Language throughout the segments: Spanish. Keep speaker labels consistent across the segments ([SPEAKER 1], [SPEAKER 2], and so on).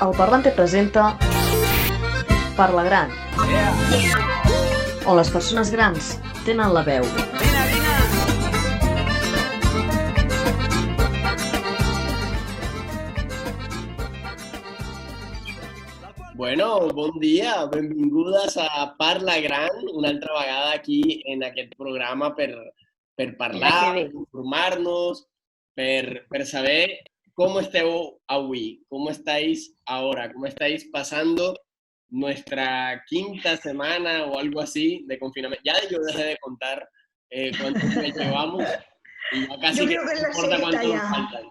[SPEAKER 1] El Parlante presenta Parla Gran, on les persones grans tenen la veu.
[SPEAKER 2] Bueno, bon dia, benvingudes a Parla Gran, una altra vegada aquí en aquest programa per parlar, per informar-nos, per saber cómo esteu avui, cómo estáis ahora, cómo estáis pasando nuestra quinta semana o algo así de confinamiento. Ya yo dejé de contar cuántos días llevamos y ya casi
[SPEAKER 3] Yo
[SPEAKER 2] que
[SPEAKER 3] creo que
[SPEAKER 2] no
[SPEAKER 3] es la
[SPEAKER 2] importa
[SPEAKER 3] sexta
[SPEAKER 2] cuántos nos
[SPEAKER 3] ya.
[SPEAKER 2] faltan.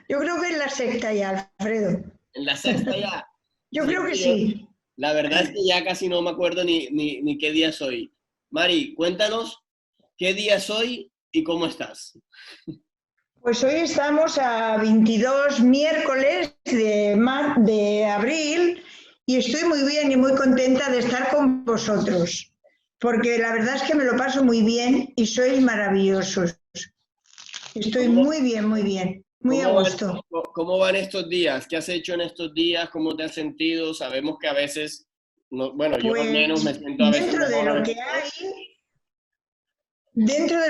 [SPEAKER 3] Yo creo que es la sexta ya, Alfredo.
[SPEAKER 2] ¿En la sexta ya?
[SPEAKER 3] Yo creo que sí.
[SPEAKER 2] La verdad es que ya casi no me acuerdo ni qué día soy. Mari, cuéntanos qué día soy y cómo estás.
[SPEAKER 3] Pues hoy estamos a 22 miércoles de abril y estoy muy bien y muy contenta de estar con vosotros, porque la verdad es que me lo paso muy bien y sois maravillosos. Estoy muy bien, muy a gusto.
[SPEAKER 2] ¿Cómo van estos días? ¿Qué has hecho en estos días? ¿Cómo te has sentido? Sabemos que a veces, bueno, yo al menos me siento a veces
[SPEAKER 3] dentro de
[SPEAKER 2] mejor.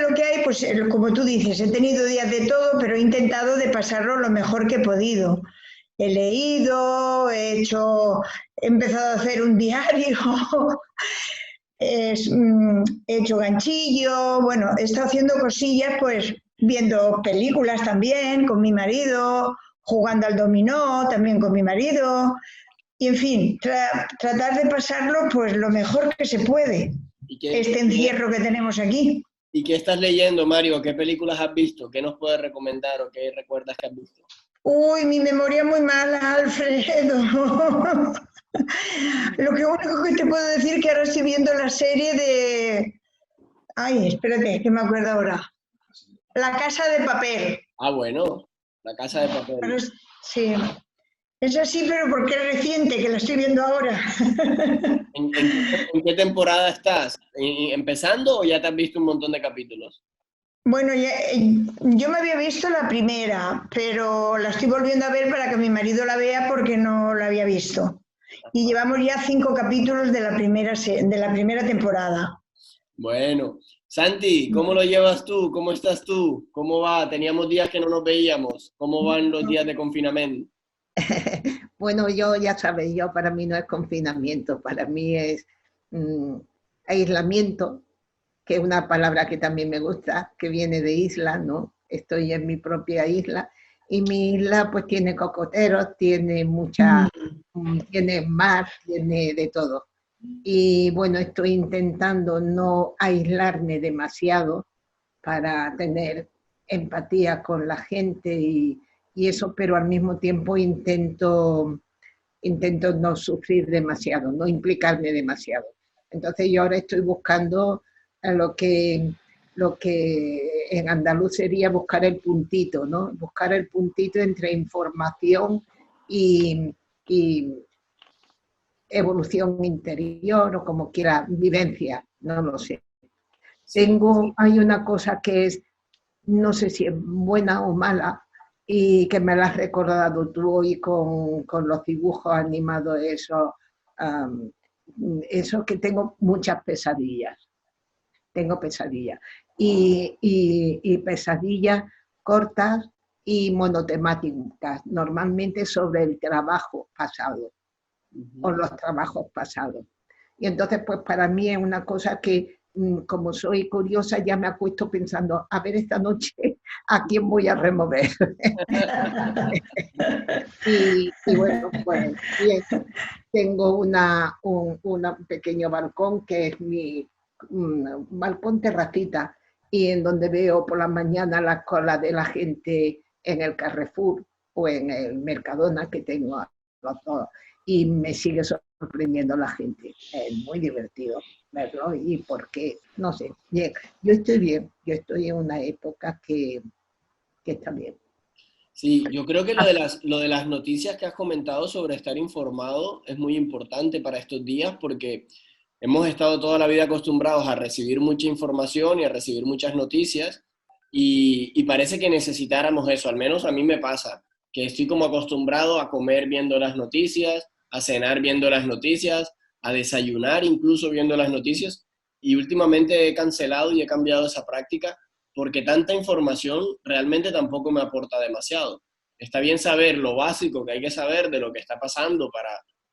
[SPEAKER 3] lo que hay, pues como tú dices, he tenido días de todo, pero he intentado de pasarlo lo mejor que he podido. He leído, he empezado a hacer un diario, he hecho ganchillo, bueno, he estado haciendo cosillas, pues viendo películas también con mi marido, jugando al dominó también con mi marido, y en fin, tratar de pasarlo pues lo mejor que se puede, este encierro que tenemos aquí.
[SPEAKER 2] ¿Y qué estás leyendo, Mario? ¿Qué películas has visto? ¿Qué nos puedes recomendar o qué recuerdas que has visto?
[SPEAKER 3] Uy, mi memoria muy mala, Alfredo. Lo que único que te puedo decir que ahora estoy viendo la serie de... Ay, espérate, que me acuerdo ahora. La Casa de Papel.
[SPEAKER 2] Ah, bueno, La Casa de Papel.
[SPEAKER 3] Pero sí, es así, pero porque es reciente, que la estoy viendo ahora.
[SPEAKER 2] ¿En qué temporada estás? ¿Empezando o ya te has visto un montón de capítulos?
[SPEAKER 3] Bueno, yo me había visto la primera, pero la estoy volviendo a ver para que mi marido la vea porque no la había visto. Y llevamos ya 5 capítulos de la primera temporada.
[SPEAKER 2] Bueno, Santi, ¿cómo lo llevas tú? ¿Cómo estás tú? ¿Cómo va? Teníamos días que no nos veíamos. ¿Cómo van los días de confinamiento?
[SPEAKER 4] Bueno, yo ya sabes, para mí no es confinamiento, para mí es aislamiento, que es una palabra que también me gusta, que viene de isla, ¿no? Estoy en mi propia isla y mi isla pues tiene cocoteros, tiene tiene mar, tiene de todo. Y bueno, estoy intentando no aislarme demasiado para tener empatía con la gente y eso, pero al mismo tiempo intento no sufrir demasiado, no implicarme demasiado. Entonces yo ahora estoy buscando lo que en andaluz sería buscar el puntito, ¿no? Buscar el puntito entre información y evolución interior o como quiera, vivencia, no lo sé. Hay una cosa que es, no sé si es buena o mala, y que me la has recordado tú hoy con los dibujos animados, eso que tengo muchas pesadillas. Tengo pesadillas. Y pesadillas cortas y monotemáticas, normalmente sobre el trabajo pasado o los trabajos pasados. Y entonces, pues para mí es una cosa que, como soy curiosa, ya me acuesto pensando, a ver esta noche a quién voy a remover. y bueno, pues bien, tengo un pequeño balcón que es mi balcón terracita, y en donde veo por la mañana la cola de la gente en el Carrefour o en el Mercadona que tengo los dos, y me sigue sorprendiendo la gente. Es muy divertido verlo y porque, no sé, bien, yo estoy en una época que está bien.
[SPEAKER 2] Sí, yo creo que lo de las noticias que has comentado sobre estar informado es muy importante para estos días porque hemos estado toda la vida acostumbrados a recibir mucha información y a recibir muchas noticias y parece que necesitáramos eso, al menos a mí me pasa. que estoy como acostumbrado a comer viendo las noticias, a cenar viendo las noticias, a desayunar incluso viendo las noticias, y últimamente he cancelado y he cambiado esa práctica porque tanta información realmente tampoco me aporta demasiado. Está bien saber lo básico que hay que saber de lo que está pasando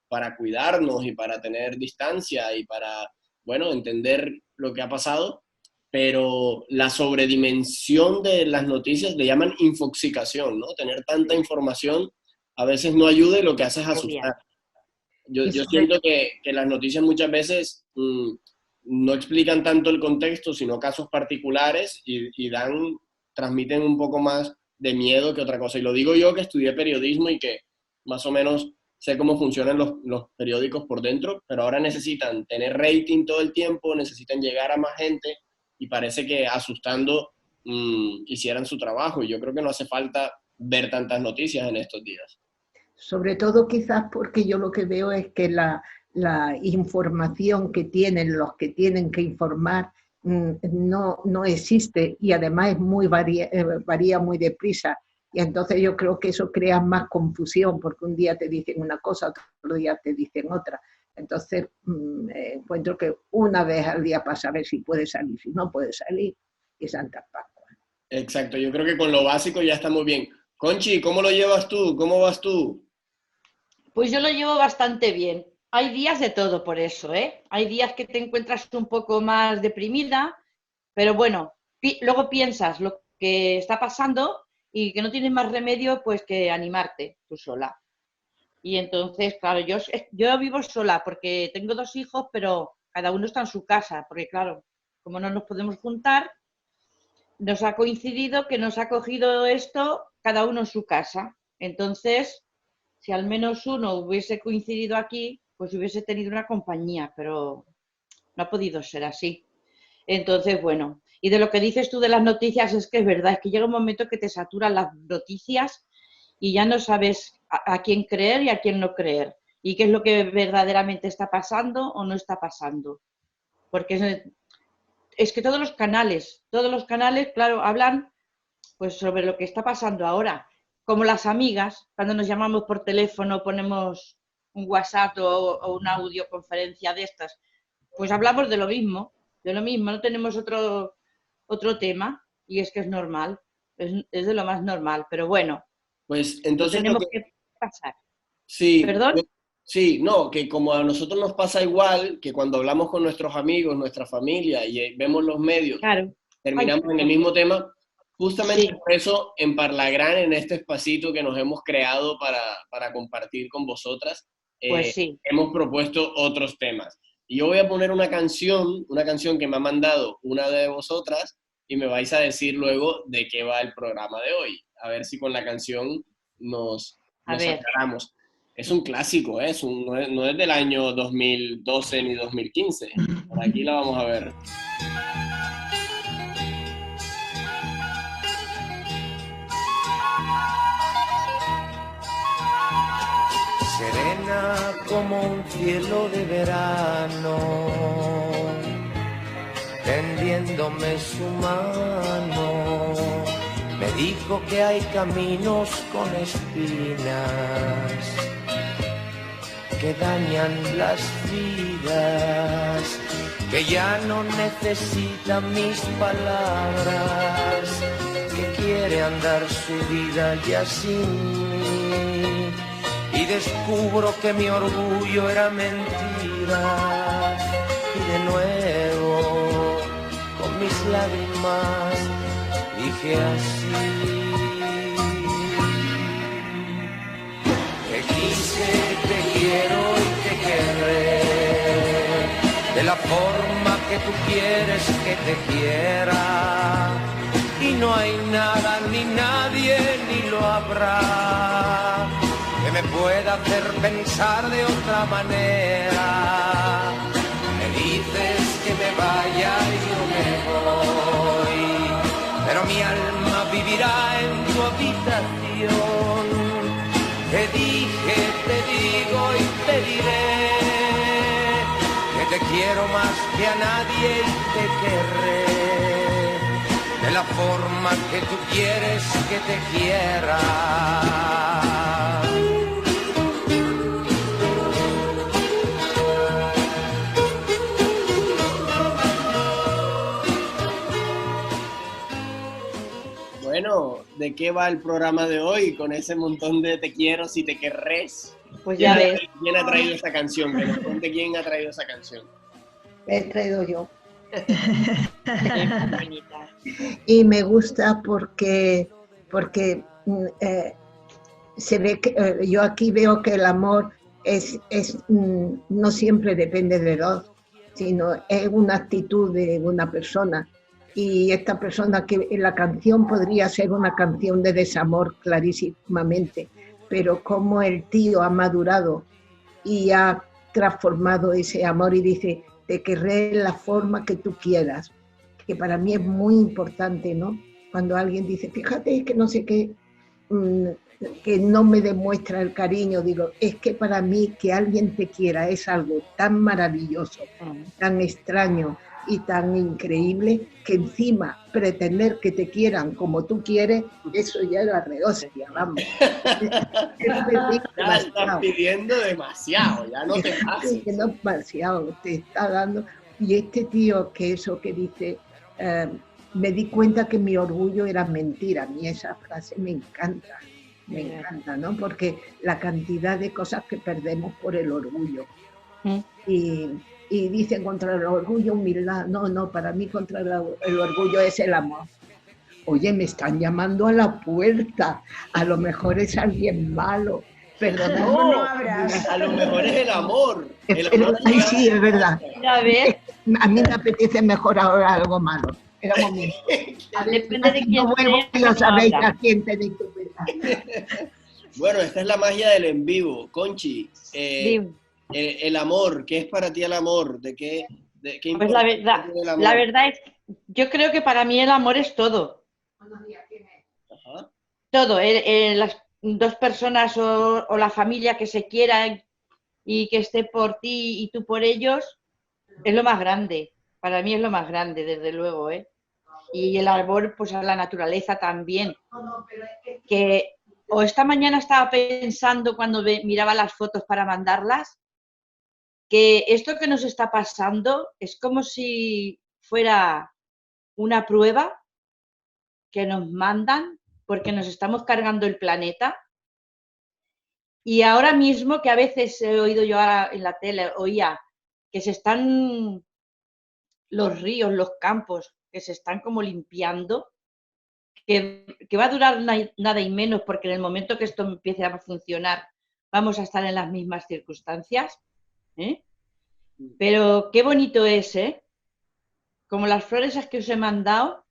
[SPEAKER 2] para cuidarnos y para tener distancia y para, bueno, entender lo que ha pasado, pero la sobredimensión de las noticias le llaman infoxicación, ¿no? Tener tanta información a veces no ayuda y lo que hace es asustar. Yo siento que las noticias muchas veces no explican tanto el contexto, sino casos particulares y transmiten un poco más de miedo que otra cosa. Y lo digo yo que estudié periodismo y que más o menos sé cómo funcionan los periódicos por dentro, pero ahora necesitan tener rating todo el tiempo, necesitan llegar a más gente y parece que asustando hicieran su trabajo. Y yo creo que no hace falta ver tantas noticias en estos días.
[SPEAKER 4] Sobre todo quizás porque yo lo que veo es que la información que tienen los que tienen que informar no existe y además es varía muy deprisa. Y entonces yo creo que eso crea más confusión porque un día te dicen una cosa, otro día te dicen otra. Entonces encuentro que una vez al día para saber si puede salir, si no puede salir, y Santa Pascua.
[SPEAKER 2] Exacto, yo creo que con lo básico ya está muy bien. Conchi, ¿cómo lo llevas tú? ¿Cómo vas tú?
[SPEAKER 5] Pues yo lo llevo bastante bien. Hay días de todo por eso, ¿eh? Hay días que te encuentras un poco más deprimida, pero bueno, luego piensas lo que está pasando y que no tienes más remedio pues que animarte tú sola. Y entonces, claro, yo vivo sola porque tengo 2 hijos, pero cada uno está en su casa, porque claro, como no nos podemos juntar, nos ha coincidido que nos ha cogido esto cada uno en su casa. Entonces, si al menos uno hubiese coincidido aquí, pues hubiese tenido una compañía, pero no ha podido ser así. Entonces, bueno, y de lo que dices tú de las noticias es que es verdad, es que llega un momento que te saturan las noticias y ya no sabes a quién creer y a quién no creer, y qué es lo que verdaderamente está pasando o no está pasando. Porque es que todos los canales, claro, hablan pues sobre lo que está pasando ahora. Como las amigas, cuando nos llamamos por teléfono, ponemos un WhatsApp o una audioconferencia de estas, pues hablamos de lo mismo, no tenemos otro tema, y es que es normal, es de lo más normal, pero bueno,
[SPEAKER 2] pues entonces
[SPEAKER 5] tenemos que pasar.
[SPEAKER 2] Sí,
[SPEAKER 5] ¿Perdón?
[SPEAKER 2] Sí, no, que como a nosotros nos pasa igual, que cuando hablamos con nuestros amigos, nuestra familia y vemos los medios,
[SPEAKER 5] Claro.
[SPEAKER 2] terminamos en el mismo tema. Justamente
[SPEAKER 5] Sí.
[SPEAKER 2] por eso en Parlagrán, en este espacito que nos hemos creado para compartir con vosotras,
[SPEAKER 5] Pues sí.
[SPEAKER 2] hemos propuesto otros temas. Y yo voy a poner una canción que me ha mandado una de vosotras y me vais a decir luego de qué va el programa de hoy. A ver si con la canción nos aclaramos. Es un clásico, ¿eh? No es del año 2012 ni 2015. Por aquí la vamos a ver.
[SPEAKER 6] Serena como un cielo de verano, tendiéndome su mano, me dijo que hay caminos con espinas que dañan las vidas, que ya no necesita mis palabras, que quiere andar su vida ya sin mí. Y descubro que mi orgullo era mentira, y de nuevo con mis lágrimas dije así: te quise, te quiero y te querré, de la forma que tú quieres que te quiera, y no hay nada ni nadie ni lo habrá que me pueda hacer pensar de otra manera. Me dices que me vaya y yo me voy, pero mi alma vivirá en tu habitación. Te dije, te digo y te diré que te quiero más que a nadie y te querré de la forma que tú quieres que te quiera.
[SPEAKER 2] Bueno, ¿de qué va el programa de hoy con ese montón de te quiero si te querrés?
[SPEAKER 5] Pues ya ves.
[SPEAKER 2] ¿Quién ha traído esa canción? Que nos cuente quién ha traído esa canción.
[SPEAKER 4] La he traído yo.
[SPEAKER 5] Qué bonita.
[SPEAKER 4] Y me gusta porque se ve que yo aquí veo que el amor no siempre depende de dos, sino es una actitud de una persona. Y esta persona, que en la canción podría ser una canción de desamor clarísimamente, pero como el tío ha madurado y ha transformado ese amor y dice, te querré en la forma que tú quieras, que para mí es muy importante, ¿no? Cuando alguien dice, fíjate que no sé qué, que no me demuestra el cariño, digo, es que para mí que alguien te quiera es algo tan maravilloso, tan extraño y tan increíble, que encima pretender que te quieran como tú quieres, eso ya es la rehostia, vamos.
[SPEAKER 2] Ya estás pidiendo demasiado, ya no te pases.
[SPEAKER 4] Que no demasiado, te está dando. Y este tío, que eso que dice, me di cuenta que mi orgullo era mentira. A mí esa frase me encanta, ¿no? Porque la cantidad de cosas que perdemos por el orgullo. Y dicen contra el orgullo, humildad. No, para mí contra el orgullo es el amor. Oye, me están llamando a la puerta, a lo mejor es alguien malo. Perdona,
[SPEAKER 3] no abras.
[SPEAKER 2] A lo mejor es el amor.
[SPEAKER 4] Ay, sí, es verdad.
[SPEAKER 5] A ver,
[SPEAKER 4] A mí me apetece mejor ahora algo malo. Era un momento.
[SPEAKER 5] depende de quién
[SPEAKER 4] Bueno,
[SPEAKER 5] sea,
[SPEAKER 4] lo
[SPEAKER 5] no
[SPEAKER 4] sabéis
[SPEAKER 5] habla.
[SPEAKER 4] a quién tenéis que pensar.
[SPEAKER 2] Bueno, esta es la magia del en vivo. Conchi,
[SPEAKER 5] Dime.
[SPEAKER 2] el amor, ¿qué es para ti el amor? ¿De qué
[SPEAKER 5] Pues
[SPEAKER 2] importancia tiene el amor?
[SPEAKER 5] la verdad es, yo creo que para mí el amor es todo.
[SPEAKER 2] Ajá.
[SPEAKER 5] Todo, las dos personas o la familia que se quieran y que esté por ti y tú por ellos, es lo más grande. Para mí es lo más grande, desde luego, ¿eh? Y el amor, pues a la naturaleza también. Que, o esta mañana estaba pensando cuando miraba las fotos para mandarlas, que esto que nos está pasando es como si fuera una prueba que nos mandan porque nos estamos cargando el planeta. Y ahora mismo, que a veces he oído yo ahora en la tele, oía que se están los ríos, los campos, que se están como limpiando, que va a durar nada y menos, porque en el momento que esto empiece a funcionar vamos a estar en las mismas circunstancias, ¿eh? Pero qué bonito es, ¿eh? Como las flores que os he mandado,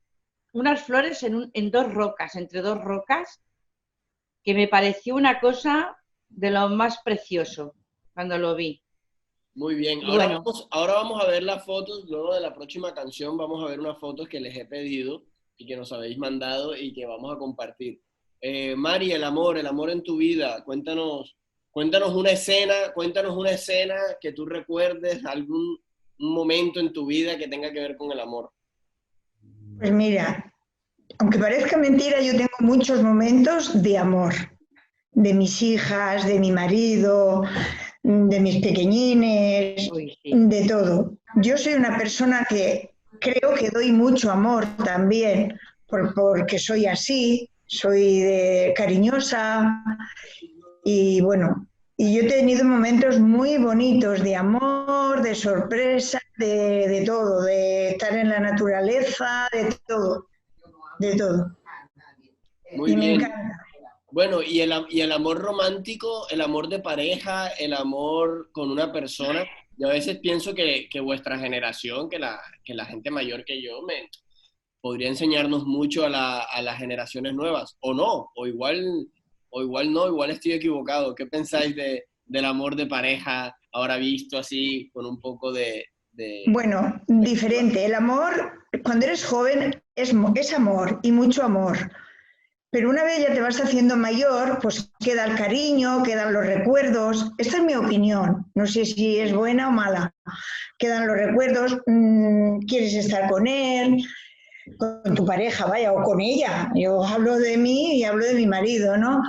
[SPEAKER 5] unas flores en dos rocas, entre dos rocas, que me pareció una cosa de lo más precioso cuando lo vi.
[SPEAKER 2] Muy bien,
[SPEAKER 5] Bueno.
[SPEAKER 2] ahora vamos a ver las fotos, luego de la próxima canción vamos a ver unas fotos que les he pedido y que nos habéis mandado y que vamos a compartir. Mari, el amor en tu vida, cuéntanos una escena que tú recuerdes, algún momento en tu vida que tenga que ver con el amor.
[SPEAKER 3] Pues mira, aunque parezca mentira, yo tengo muchos momentos de amor, de mis hijas, de mi marido, de mis pequeñines,
[SPEAKER 5] Uy, sí.
[SPEAKER 3] de todo. Yo soy una persona que creo que doy mucho amor también, porque soy así, soy cariñosa y bueno, y yo he tenido momentos muy bonitos de amor, de sorpresa, de todo, de estar en la naturaleza, de todo, de todo.
[SPEAKER 2] Muy
[SPEAKER 3] Y me
[SPEAKER 2] bien.
[SPEAKER 3] encanta.
[SPEAKER 2] Bueno, y el amor romántico, el amor de pareja, el amor con una persona, yo a veces pienso que vuestra generación, que la gente mayor que yo, podría enseñarnos mucho a las generaciones nuevas, o no, o igual no, igual estoy equivocado. ¿Qué pensáis del amor de pareja ahora visto así, con un poco de...
[SPEAKER 3] Bueno, diferente. El amor, cuando eres joven, es amor y mucho amor. Pero una vez ya te vas haciendo mayor, pues queda el cariño, quedan los recuerdos. Esta es mi opinión. No sé si es buena o mala. Quedan los recuerdos, quieres estar con él. con tu pareja, vaya, o con ella. Yo hablo de mí y hablo de mi marido, ¿no?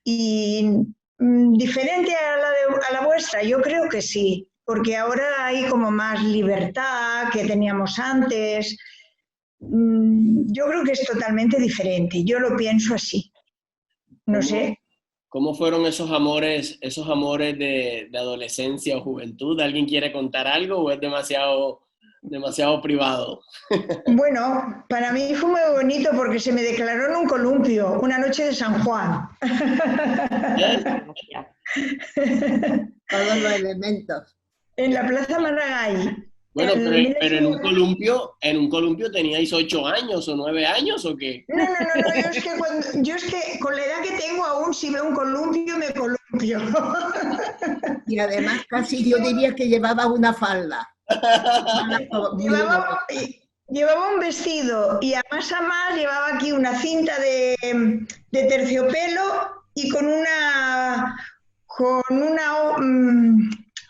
[SPEAKER 3] Y diferente a la vuestra, yo creo que sí, porque ahora hay como más libertad que teníamos antes. Yo creo que es totalmente diferente, yo lo pienso así. No sé.
[SPEAKER 2] ¿Cómo fueron esos amores de adolescencia o juventud? ¿Alguien quiere contar algo o es demasiado privado?
[SPEAKER 3] Bueno, para mí fue muy bonito porque se me declaró en un columpio, una noche de San Juan.
[SPEAKER 4] Todos los elementos.
[SPEAKER 3] En la Plaza Maragall.
[SPEAKER 2] Bueno, pero en un columpio teníais 8 años o 9 años, ¿o qué?
[SPEAKER 3] No, yo es que con la edad que tengo aún si veo un columpio me columpio.
[SPEAKER 4] Y además casi yo diría que llevaba una falda.
[SPEAKER 3] Llevaba un vestido y a más llevaba aquí una cinta de terciopelo y con una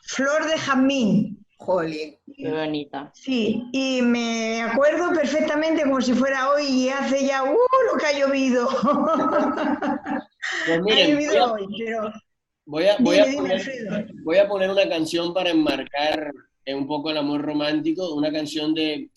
[SPEAKER 3] flor de jazmín.
[SPEAKER 4] Jolín.
[SPEAKER 5] Qué bonita.
[SPEAKER 3] Sí, y me acuerdo perfectamente como si fuera hoy y hace ya lo que ha llovido.
[SPEAKER 2] Pues miren,
[SPEAKER 3] ha llovido hoy, pero...
[SPEAKER 2] Voy a poner una canción para enmarcar un poco el amor romántico, una canción de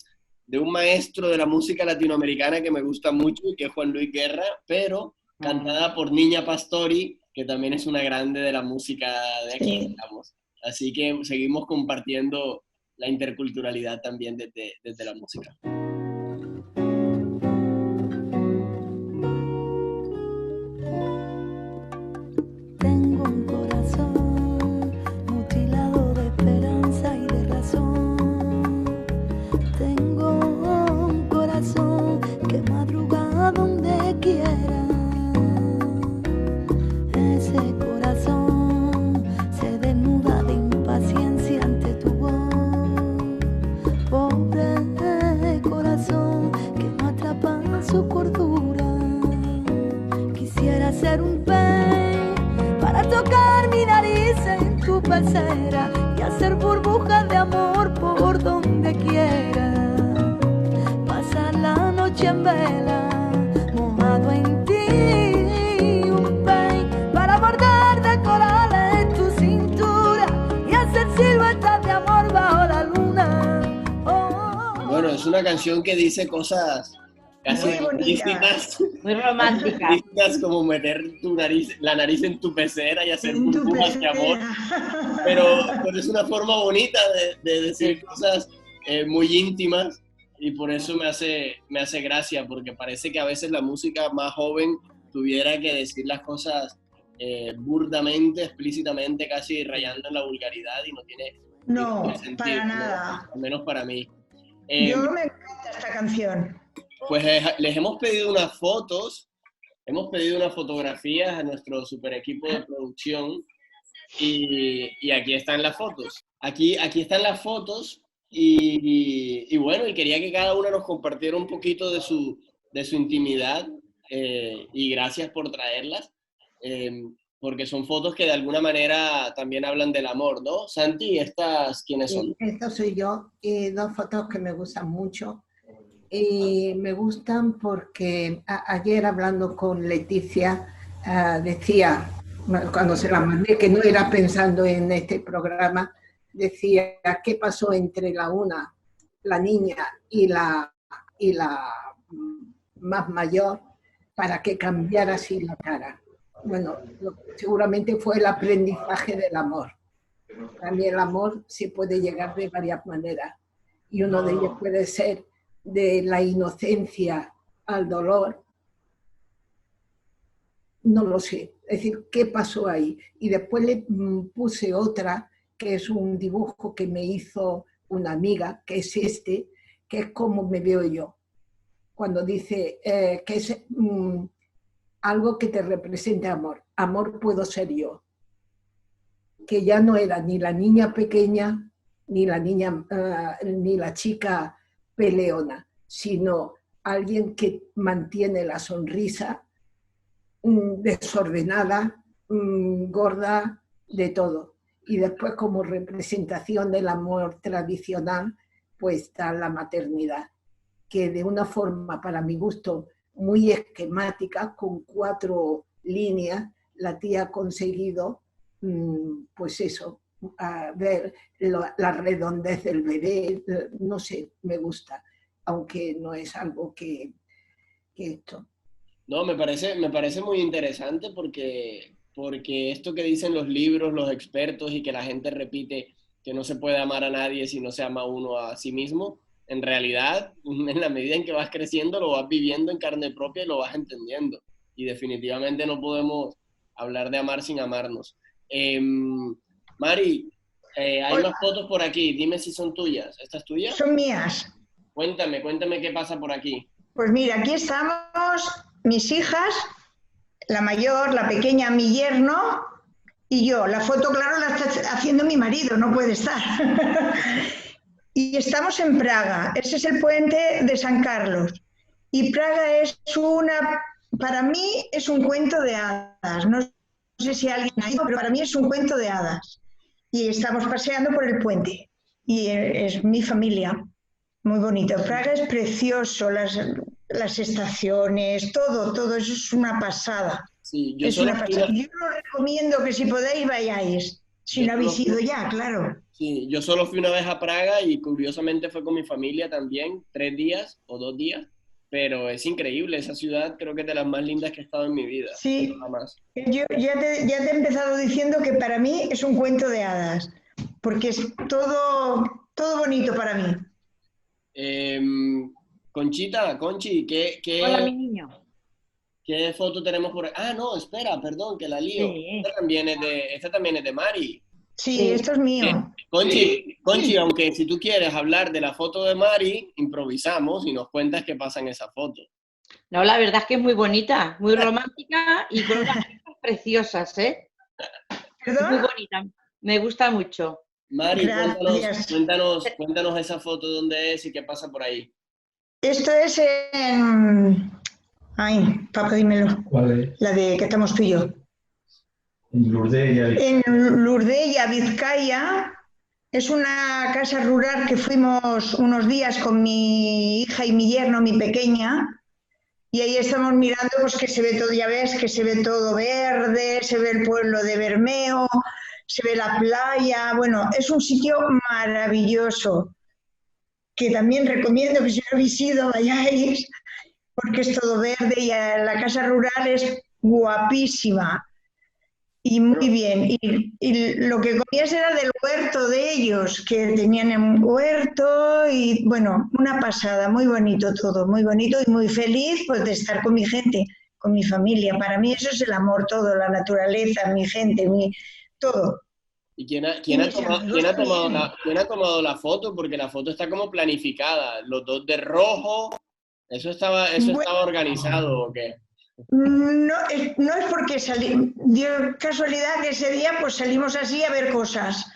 [SPEAKER 2] un maestro de la música latinoamericana que me gusta mucho y que es Juan Luis Guerra, pero cantada por Niña Pastori, que también es una grande de la música de aquí,
[SPEAKER 3] Sí.
[SPEAKER 2] digamos. Así que seguimos compartiendo la interculturalidad también desde la música.
[SPEAKER 7] Tengo un corazón mutilado de esperanza y de razón. Tengo un corazón que madruga donde quiera. Ese corazón se desnuda de impaciencia ante tu voz. Pobre corazón que no atrapa su cordura. Quisiera ser un pez para tocar mi nariz en tu pecera y hacer burbujas de amor por donde quiera. Pasar la noche en vela, mojado en ti, un pez para bordar de corales tu cintura y hacer siluetas de amor bajo la luna.
[SPEAKER 2] Bueno, es una canción que dice cosas casi místicas.
[SPEAKER 5] Muy romántica.
[SPEAKER 2] Místicas como meter la nariz en tu pecera y hacer burbujas de amor. Pero es una forma bonita de decir cosas muy íntimas y por eso me hace gracia, porque parece que a veces la música más joven tuviera que decir las cosas burdamente, explícitamente, casi rayando en la vulgaridad y no tiene ningún sentido,
[SPEAKER 3] para nada.
[SPEAKER 2] Al menos para mí.
[SPEAKER 3] Yo me encanta esta canción.
[SPEAKER 2] Pues les hemos pedido unas fotos, hemos pedido unas fotografías a nuestro super equipo de producción y aquí están las fotos. Aquí están las fotos y bueno, y quería que cada una nos compartiera un poquito de su intimidad y gracias por traerlas, porque son fotos que de alguna manera también hablan del amor, ¿no? Santi, ¿estas quiénes son?
[SPEAKER 4] Esta soy yo, dos fotos que me gustan mucho. Y me gustan porque ayer hablando con Leticia decía, cuando se la mandé, que no era pensando en este programa, decía, ¿qué pasó entre la niña y la más mayor para que cambiara así la cara? Bueno, seguramente fue el aprendizaje del amor. También el amor se puede llegar de varias maneras y uno de ellos puede ser de la inocencia al dolor, no lo sé. Es decir, ¿qué pasó ahí? Y después le puse otra, que es un dibujo que me hizo una amiga, que es que es como me veo yo. Cuando dice que es algo que te represente amor. Amor puedo ser yo. Que ya no era ni la niña pequeña, ni la chica peleona, sino alguien que mantiene la sonrisa desordenada, gorda, de todo. Y después, como representación del amor tradicional, pues está la maternidad, que de una forma, para mi gusto, muy esquemática, con 4 líneas, la tía ha conseguido, pues eso, a ver la redondez del bebé, no sé, me gusta, aunque no es algo que esto.
[SPEAKER 2] No, me parece muy interesante porque esto que dicen los libros, los expertos y que la gente repite que no se puede amar a nadie si no se ama uno a sí mismo, en realidad, en la medida en que vas creciendo, lo vas viviendo en carne propia y lo vas entendiendo. Y definitivamente no podemos hablar de amar sin amarnos. Mari, hay
[SPEAKER 3] Hola.
[SPEAKER 2] más fotos por aquí. Dime si son tuyas. ¿Estas tuyas?
[SPEAKER 3] Son mías.
[SPEAKER 2] Cuéntame qué pasa por aquí.
[SPEAKER 3] Pues mira, aquí estamos mis hijas, la mayor, la pequeña, mi yerno y yo. La foto, claro, la está haciendo mi marido, no puede estar. Y estamos en Praga. Ese es el puente de San Carlos. Y Praga es para mí es un cuento de hadas. No sé si alguien ha ido, pero para mí es un cuento de hadas. Y estamos paseando por el puente. Y es mi familia. Muy bonito. Praga es precioso, las estaciones, todo, eso es una pasada.
[SPEAKER 2] Sí,
[SPEAKER 3] Yo lo recomiendo que si podéis vayáis. Si no habéis ido ya, claro.
[SPEAKER 2] Sí, yo solo fui una vez a Praga y curiosamente fue con mi familia también, 3 días o 2 días, pero es increíble, esa ciudad creo que es de las más lindas que he estado en mi vida.
[SPEAKER 3] Sí,
[SPEAKER 2] Jamás.
[SPEAKER 3] yo ya te he empezado diciendo que para mí es un cuento de hadas, porque es todo bonito para mí.
[SPEAKER 2] Conchi,
[SPEAKER 5] Hola, mi niño.
[SPEAKER 2] ¿qué foto tenemos por ahí? Ah, no, espera, perdón, que la lío.
[SPEAKER 5] Sí.
[SPEAKER 2] Esta también es de Mari.
[SPEAKER 3] Sí, esto es mío.
[SPEAKER 2] Conchi, aunque si tú quieres hablar de la foto de Mari, improvisamos y nos cuentas qué pasa en esa foto.
[SPEAKER 5] No, la verdad es que es muy bonita, muy romántica y con unas cosas preciosas, ¿eh?
[SPEAKER 3] ¿Perdón?
[SPEAKER 5] Muy bonita, me gusta mucho.
[SPEAKER 2] Mari,
[SPEAKER 3] Gracias.
[SPEAKER 2] cuéntanos esa foto, dónde es y qué pasa por ahí.
[SPEAKER 3] Esto es en... Ay, papá, dímelo.
[SPEAKER 8] ¿Cuál es?
[SPEAKER 3] La de que estamos tú y yo.
[SPEAKER 8] En Lourdes,
[SPEAKER 3] En Lourdes, Vizcaya. Es una casa rural que fuimos unos días con mi hija y mi yerno, mi pequeña, y ahí estamos mirando pues que se ve todo, ya ves, que se ve todo verde, se ve el pueblo de Bermeo, se ve la playa, bueno, es un sitio maravilloso, que también recomiendo que si no habéis ido vayáis, porque es todo verde y la casa rural es guapísima. Y muy bien, y lo que comías era del huerto de ellos, que tenían un huerto y bueno, una pasada, muy bonito todo, muy bonito y muy feliz pues de estar con mi gente, con mi familia. Para mí eso es el amor todo, la naturaleza, mi gente, todo.
[SPEAKER 2] ¿Y quién ha tomado la foto? Porque la foto está como planificada, los dos de rojo, ¿eso estaba organizado o qué?
[SPEAKER 3] No es porque dio casualidad que ese día pues salimos así a ver cosas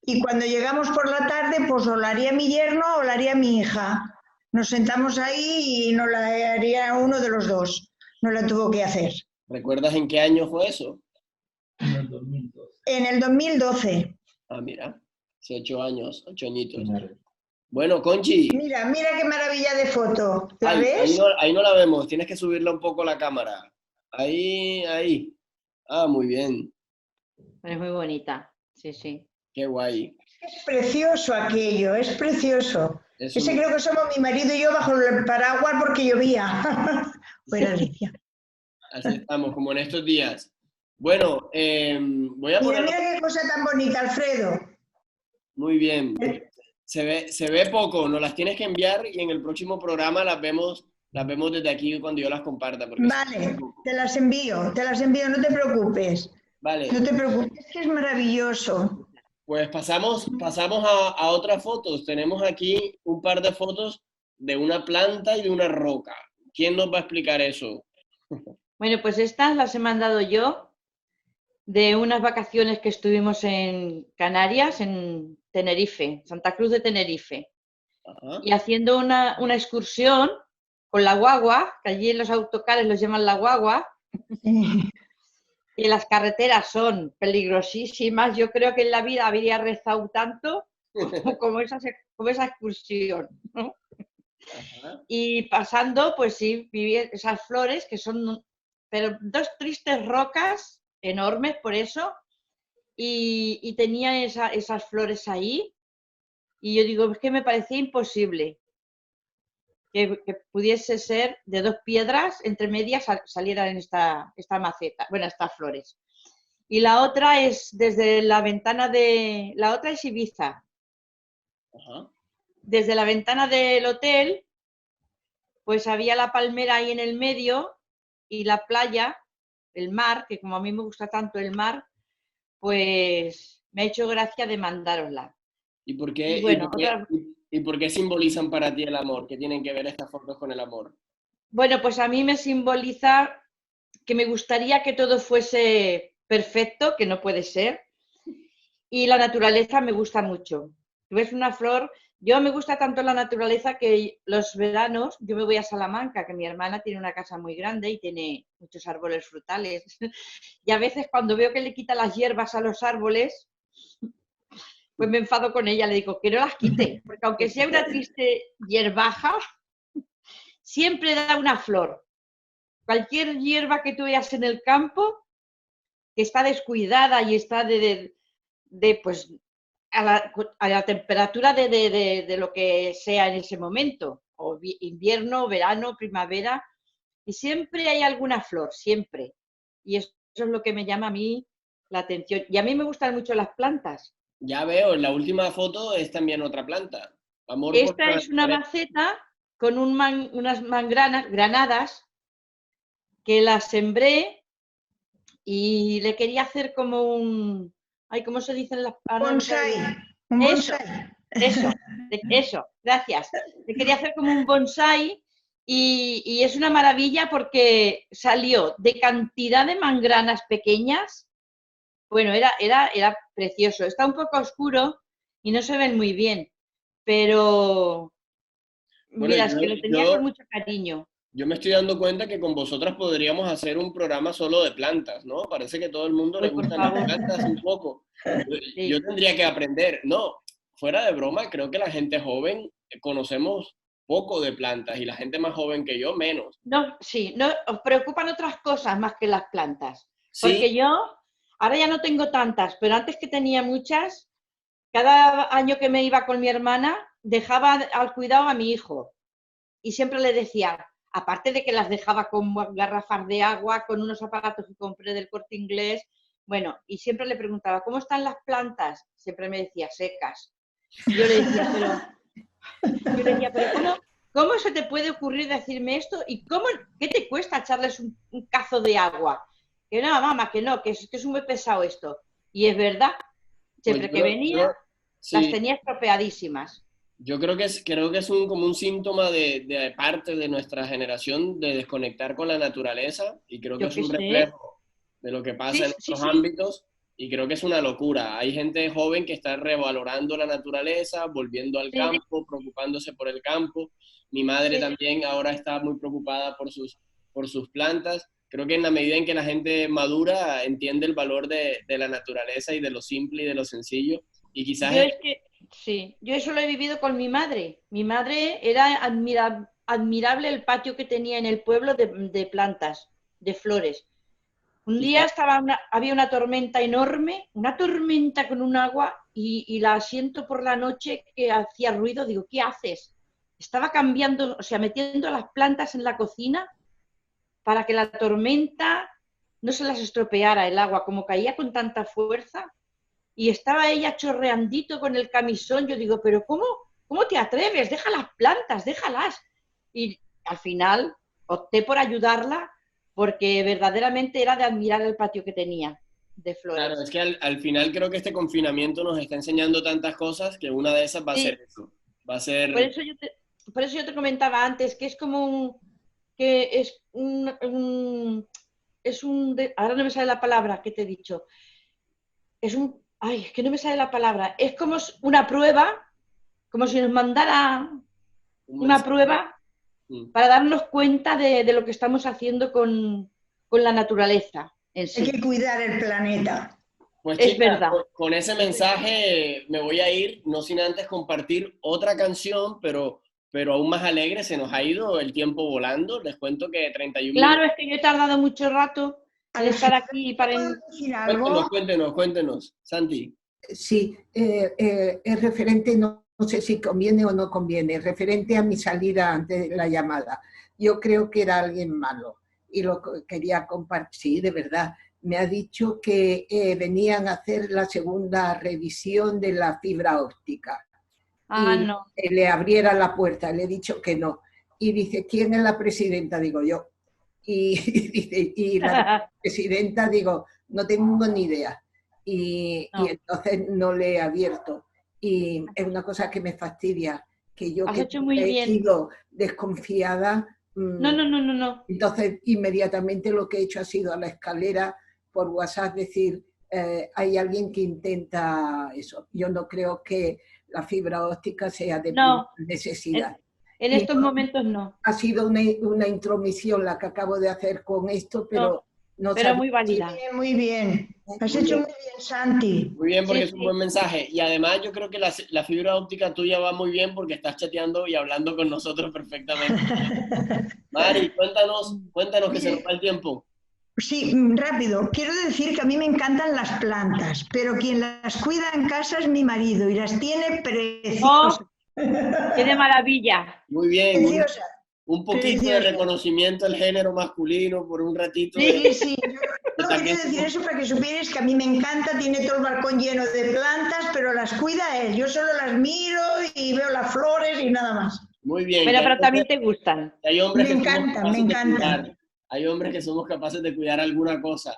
[SPEAKER 3] y cuando llegamos por la tarde pues o la haría mi yerno o la haría mi hija. Nos sentamos ahí y nos la haría uno de los dos, no la tuvo que hacer.
[SPEAKER 2] ¿Recuerdas en qué año fue eso?
[SPEAKER 8] en el 2012.
[SPEAKER 3] En el 2012.
[SPEAKER 2] Ah, mira, hace 8 años, 8 añitos.
[SPEAKER 8] Claro.
[SPEAKER 2] Bueno, Conchi.
[SPEAKER 3] Mira qué maravilla de foto. ¿La ves?
[SPEAKER 2] Ahí no la vemos, tienes que subirla un poco la cámara. Ahí. Ah, muy bien.
[SPEAKER 5] Es muy bonita, sí, sí.
[SPEAKER 2] Qué guay.
[SPEAKER 3] Es precioso aquello, es precioso. Ese creo que somos mi marido y yo bajo el paraguas porque llovía. Fuera Alicia.
[SPEAKER 2] Así estamos, como en estos días. Bueno, voy a poner...
[SPEAKER 3] Mira qué cosa tan bonita, Alfredo.
[SPEAKER 2] Muy bien. Se ve poco, nos las tienes que enviar y en el próximo programa las vemos desde aquí cuando yo las comparta.
[SPEAKER 3] Vale, te las envío, no te preocupes.
[SPEAKER 2] Vale.
[SPEAKER 3] No te preocupes, es que es maravilloso.
[SPEAKER 2] Pues pasamos a otras fotos. Tenemos aquí un par de fotos de una planta y de una roca. ¿Quién nos va a explicar eso?
[SPEAKER 5] Bueno, pues estas las he mandado yo de unas vacaciones que estuvimos en Canarias, en Tenerife, Santa Cruz de Tenerife.
[SPEAKER 2] Ajá.
[SPEAKER 5] Y haciendo una excursión con la guagua, que allí en los autocares los llaman la guagua, y las carreteras son peligrosísimas. Yo creo que en la vida habría rezado tanto como esa excursión, ¿no?
[SPEAKER 2] Ajá.
[SPEAKER 5] Y pasando, pues sí, viví esas flores que son, pero dos tristes rocas enormes por eso, y tenía esas flores ahí, y yo digo, es que me parecía imposible que pudiese ser de dos piedras, entre medias salieran esta maceta, bueno, estas flores. Y la otra es desde la ventana la otra es Ibiza.
[SPEAKER 2] Ajá.
[SPEAKER 5] Desde la ventana del hotel, pues había la palmera ahí en el medio y la playa, el mar, que como a mí me gusta tanto el mar, pues me ha hecho gracia de mandárosla.
[SPEAKER 2] ¿Y por
[SPEAKER 5] Y
[SPEAKER 2] qué, y
[SPEAKER 5] bueno,
[SPEAKER 2] por qué, y por qué simbolizan para ti el amor? ¿Qué tienen que ver estas fotos con el amor?
[SPEAKER 5] bueno, pues a mí me simboliza que me gustaría que todo fuese perfecto, que no puede ser, y la naturaleza me gusta mucho. Tú ves una flor, yo me gusta tanto la naturaleza que los veranos yo me voy a Salamanca, que mi hermana tiene una casa muy grande y tiene muchos árboles frutales. Y a veces cuando veo que le quita las hierbas a los árboles, pues me enfado con ella, le digo que no las quite, porque aunque sea una triste hierbaja, siempre da una flor. Cualquier hierba que tú veas en el campo, que está descuidada y está pues, a la temperatura de lo que sea en ese momento, o invierno, verano, primavera, y siempre hay alguna flor, siempre. Y eso es lo que me llama a mí la atención. Y a mí me gustan mucho las plantas.
[SPEAKER 2] Ya veo, en la última foto es también otra planta. Amor por
[SPEAKER 5] Esta
[SPEAKER 2] la
[SPEAKER 5] es una
[SPEAKER 2] naturaleza.
[SPEAKER 5] maceta con unas granadas, que las sembré y le quería hacer como un... Ay, ¿cómo se dicen las palabras?
[SPEAKER 3] Bonsai, un
[SPEAKER 5] Eso,
[SPEAKER 3] bonsai.
[SPEAKER 5] eso, gracias. Le quería hacer como un bonsai y es una maravilla porque salió de cantidad de mangranas pequeñas. Bueno, era precioso. Está un poco oscuro y no se ven muy bien, pero
[SPEAKER 2] Bueno,
[SPEAKER 5] mira, es que lo tenía con mucho cariño.
[SPEAKER 2] yo me estoy dando cuenta que con vosotras podríamos hacer un programa solo de plantas, ¿no? Parece que a todo el mundo le
[SPEAKER 5] Uy, por
[SPEAKER 2] gustan las
[SPEAKER 5] favor.
[SPEAKER 2] plantas un poco. Yo
[SPEAKER 5] Sí.
[SPEAKER 2] tendría que aprender. No, fuera de broma, creo que la gente joven conocemos poco de plantas y la gente más joven que yo menos.
[SPEAKER 5] No, sí, no, os preocupan otras cosas más que las plantas.
[SPEAKER 2] Sí,
[SPEAKER 5] Porque yo ahora ya no tengo tantas, pero antes que tenía muchas, cada año que me iba con mi hermana, dejaba al cuidado a mi hijo. Y siempre le decía, aparte de que las dejaba con garrafas de agua, con unos aparatos que compré del Corte Inglés, bueno, y siempre le preguntaba, ¿cómo están las plantas? Siempre me decía, secas. Y yo le decía, pero ¿cómo se te puede ocurrir decirme esto? ¿Y qué te cuesta echarles un cazo de agua? Que no, mamá, que no, que es muy pesado esto. Y es verdad,
[SPEAKER 2] pues
[SPEAKER 5] siempre que venía, las
[SPEAKER 2] sí,
[SPEAKER 5] tenía estropeadísimas.
[SPEAKER 2] yo creo que es como un síntoma de parte de nuestra generación de desconectar con la naturaleza y creo que
[SPEAKER 5] Yo
[SPEAKER 2] es
[SPEAKER 5] qué
[SPEAKER 2] un
[SPEAKER 5] sé.
[SPEAKER 2] reflejo de lo que pasa en
[SPEAKER 5] Sí, sí,
[SPEAKER 2] otros
[SPEAKER 5] sí.
[SPEAKER 2] ámbitos y creo que es una locura. Hay gente joven que está revalorando la naturaleza, volviendo al
[SPEAKER 5] Sí,
[SPEAKER 2] campo, preocupándose por el campo. Mi madre
[SPEAKER 5] sí.
[SPEAKER 2] también ahora está muy preocupada por sus plantas. Creo que en la medida en que la gente madura, entiende el valor de la naturaleza y de lo simple y de lo sencillo. Y quizás
[SPEAKER 5] Yo es que, sí, yo eso lo he vivido con mi madre. Mi madre era admirable el patio que tenía en el pueblo de plantas, de flores. Un día había una tormenta enorme, una tormenta con un agua, y la siento por la noche que hacía ruido. Digo, ¿qué haces? Estaba cambiando, o sea, metiendo las plantas en la cocina para que la tormenta no se las estropeara el agua, como caía con tanta fuerza. Y estaba ella chorreandito con el camisón. Yo digo, pero ¿cómo te atreves? Deja las plantas, déjalas. Y al final opté por ayudarla porque verdaderamente era de admirar el patio que tenía de
[SPEAKER 2] claro, es
[SPEAKER 5] flores.
[SPEAKER 2] que al final creo que este confinamiento nos está enseñando tantas cosas que una de esas va a
[SPEAKER 5] Sí,
[SPEAKER 2] ser eso. Va a
[SPEAKER 5] por
[SPEAKER 2] ser,
[SPEAKER 5] eso por eso yo te comentaba antes que es como que ahora no me sale la palabra que te he dicho, es que no me sale la palabra, es como una prueba, como si nos mandara
[SPEAKER 2] un
[SPEAKER 5] una
[SPEAKER 2] mensaje.
[SPEAKER 5] prueba
[SPEAKER 2] Mm.
[SPEAKER 5] para darnos cuenta de lo que estamos haciendo con la naturaleza en
[SPEAKER 3] Hay
[SPEAKER 5] sí.
[SPEAKER 3] que cuidar el planeta.
[SPEAKER 2] Pues
[SPEAKER 5] Es
[SPEAKER 2] chicas,
[SPEAKER 5] verdad.
[SPEAKER 2] con ese mensaje me voy a ir, no sin antes compartir otra canción, pero pero aún más alegre. Se nos ha ido el tiempo volando. Les cuento que 31
[SPEAKER 5] Claro, es que yo he tardado mucho rato en estar aquí para...
[SPEAKER 3] decir algo?
[SPEAKER 2] Cuéntenos, Santi.
[SPEAKER 4] Sí, es referente, no sé si conviene o no conviene, referente a mi salida antes de la llamada. Yo creo que era alguien malo y lo quería compartir. Sí, de verdad. Me ha dicho que venían a hacer la segunda revisión de la fibra óptica.
[SPEAKER 5] Ah,
[SPEAKER 4] y
[SPEAKER 5] no.
[SPEAKER 4] que le abriera la puerta. Le he dicho que no. Y dice, ¿quién es la presidenta? Digo, yo. Y la presidenta, digo, no tengo ni idea. Y entonces no le he abierto. Y es una cosa que me fastidia, que yo
[SPEAKER 5] Has
[SPEAKER 4] que
[SPEAKER 5] hecho muy
[SPEAKER 4] he
[SPEAKER 5] bien.
[SPEAKER 4] sido desconfiada.
[SPEAKER 5] No.
[SPEAKER 4] Entonces, inmediatamente lo que he hecho ha sido a la escalera por WhatsApp decir, hay alguien que intenta eso. Yo no creo que la fibra óptica sea de necesidad.
[SPEAKER 5] En estos momentos no.
[SPEAKER 4] Ha sido una intromisión la que acabo de hacer con esto, pero no
[SPEAKER 5] pero muy válida.
[SPEAKER 3] Muy bien. Has hecho muy bien, Santi.
[SPEAKER 2] Muy bien, porque es un buen mensaje. Y además yo creo que la fibra óptica tuya va muy bien porque estás chateando y hablando con nosotros perfectamente. Mari, cuéntanos que se nos va el tiempo.
[SPEAKER 3] Sí, rápido. Quiero decir que a mí me encantan las plantas, pero quien las cuida en casa es mi marido y las tiene preciosas.
[SPEAKER 5] ¡Qué de maravilla!
[SPEAKER 2] Muy bien.
[SPEAKER 3] Preciosa.
[SPEAKER 2] Un poquito de reconocimiento al género masculino por un ratito.
[SPEAKER 3] Sí. Yo quería decir eso para que supierais que a mí me encanta, tiene todo el balcón lleno de plantas, pero las cuida él. Yo solo las miro y veo las flores y nada más.
[SPEAKER 2] Muy bien.
[SPEAKER 5] Pero también te gustan.
[SPEAKER 2] Hay hombres
[SPEAKER 3] me encantan.
[SPEAKER 2] Hay hombres que somos capaces de cuidar alguna cosa.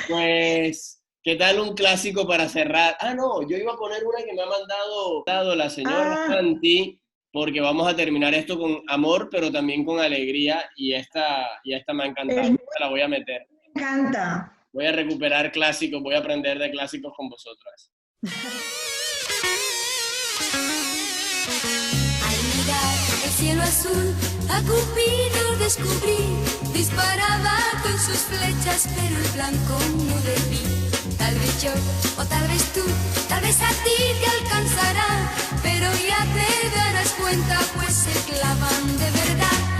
[SPEAKER 2] Pues, ¿qué tal un clásico para cerrar? No, yo iba a poner una que me ha mandado la señora Santi, porque vamos a terminar esto con amor, pero también con alegría, y esta me ha encantado, la voy a meter.
[SPEAKER 3] Me encanta.
[SPEAKER 2] Voy a recuperar clásicos, voy a aprender de clásicos con vosotras.
[SPEAKER 7] Al mirar el cielo azul, a Cupido descubrí, disparaba con sus flechas, pero el blanco no le vi. Tal vez yo, o tal vez tú, tal vez a ti te alcanzará, pero ya te darás cuenta, pues se clavan de verdad.